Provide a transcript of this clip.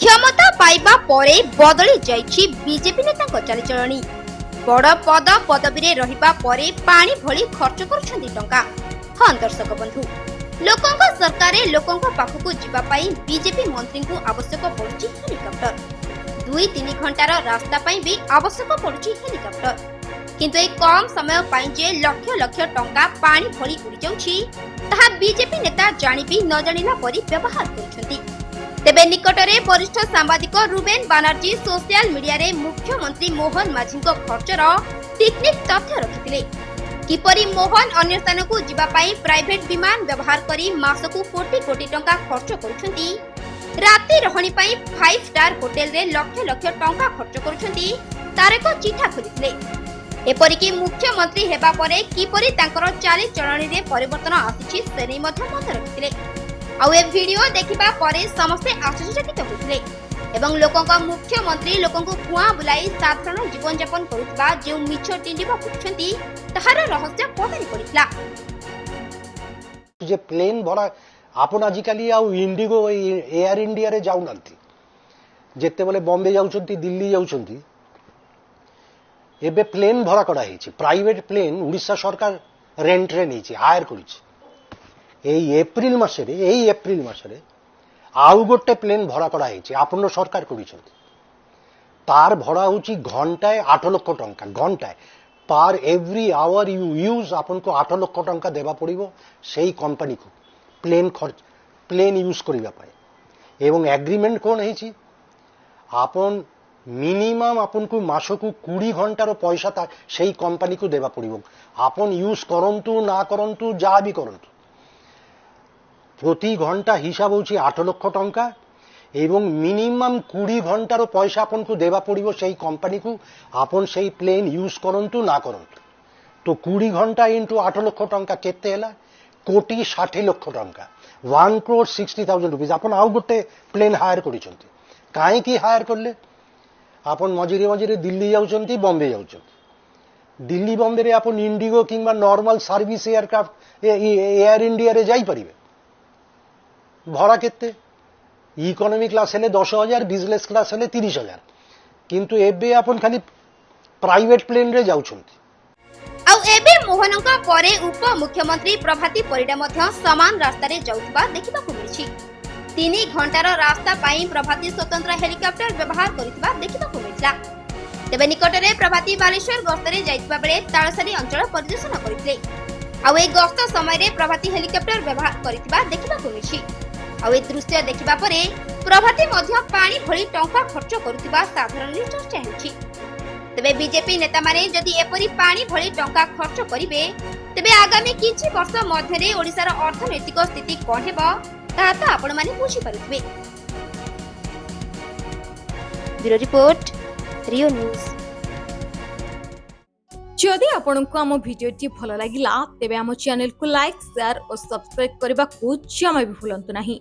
क्षमता पाइबा परे बदली जाइछि बीजेपी नेताଙ୍କ चालीचलणी। बड़ पद पदवी रहिबा परे पानी भली खर्च करुछन्ती टंका। हां दर्शक बंधु, लोकंक सरकार लोकंक पाखकु जिबा पई बीजेपी मंत्री को आवश्यक पड़ुछि हेलिकॉप्टर। 2-3 घंटार रास्ता पई भी आवश्यक पड़ुछि हेलिकॉप्टर। किंतु ए कम समय पई जे लक्ष लक्ष टंका पानी भली उड़ी जाउछि ताहा बीजेपी नेता जानि भी न जानिला परि व्यवहार करुछन्ती। तेबे निकटरे वरिष्ठ सांबादिक रुबेन बानर्जी सोशल मीडिया रे मुख्यमंत्री मोहन माझीको खर्चर टेक्निक तथ्य रखिथिले। किपरि मोहन अन्य स्थान को जिबा पई प्राइवेट विमान व्यवहार करी मासकु कोटी कोटी टंका खर्च करुछन्ती। राति रहणी पई 5 स्टार होटल रे लक्ष लक्ष टंका खर्च करुछन्ती तार एक चिठा खोलिथिले। एपरिकी मुख्यमंत्री हेबा परे किपरि तांकर चाली चलणी रे परिवर्तन आसीछि सेनै मध्य मत रखिथिले। आउ ए वीडियो देखिबा परे समस्त आश्चर्यचकित होइथिले एवं लोकंका मुख्यमंत्री लोकंको कुआ बुलाई साधारण जीवन यापन करुतबा जे मिछ टिंडिबा पुछंती तहार रहस्य पतारी पडितला। जे प्लेन भरा आपन आजिकाली आउ इंडिगो एयर इंडिया रे जाउ नथि, जेते बेले बॉम्बे जाउछंती दिल्ली जाउछंती, एबे प्लेन भरा करा हिछि। प्राइवेट प्लेन उड़ीसा सरकार रेंट रे नेछि, हायर करिछि। एप्रिल मासरे आउ गोटे प्लेन भड़ा करा आपन सरकार कर तार भड़ा हूँ घंटाए 8 लाख टंका। घंटाए पर एवरी आवर यू यूज आपन को 8 लाख टंका देवा पड़ो से कंपनी को प्लेन यूज करने। एवं एग्रीमेंट कौन है आपन मिनिमम आपन को मासकू 20 घंटार पैसा से कंपनी को देवा पड़ो। आपन यूज करंतु ना करंतु जहाँ भी करंतु प्रति घंटा हिसाब होची 8 लाख टंका एवं मिनिमम 20 घंटार पैसा आपन को देवा पड़ो से कंपनी को। आपन से प्लेन यूज करंतु ना करंतु तो 20 घंटा इंटू 8 लाख टंका केते हैला? 1,60 लाख टंका, 1,60,000 रुपीज। आपन आउ गोटे प्लेन हायर करिसंती। काहे की हायर करले? आपन मझिरे मझिरे दिल्ली जाउचंती, बॉम्बे जाउचंती। दिल्ली बॉम्बे रे आपन इंडिगो किंबा normal service aircraft Air India रे जाई परिबे। भड़ा केते? इकोनॉमी क्लास हेले 10,000, बिजनेस क्लास हेले 30,000, किंतु एबे आपन खाली प्राइवेट प्लेन रे जाउछंती। आउ एबे मोहनका परे उप मुख्यमंत्री प्रभाती परिडा मध्य समान रास्ता रे जाउतबा देखिबा को मिलछि। 3 घंटार रास्ता पाई प्रभाती स्वतंत्र हेलिकॉप्टर व्यवहार करितबा देखिबा को मिलला। तेबे निकटरे प्रभाती बालेश्वर गस्तरे जाइतबा बेले ताळसारी अंचल परिदर्शन करितले। आउ ए गस्त समय रे प्रभाती हेलिकॉप्टर व्यवहार करितबा देखिबा को मिलछि। आउ ए दृश्य देखिबा परे प्रभाती मध्य पानी भली टंका खर्च करुतिबा साधारण चर्चा हेछि। तेबे बीजेपी नेता माने जदि एपरि पानी भली टंका खर्च करिवे तेबे आगामी किछि वर्ष मध्य रे ओडिसार अर्थनैतिक स्थिति कोन हेबो ता तो आपण माने बुझी पारुथिबे। ब्यूरो रिपोर्ट, रियो न्यूज। जदि आपंक आम भिडी भल लगा तेब आम चैनल को लाइक, शेयर और सब्सक्राइब करने को जमा भी भूलु नहीं।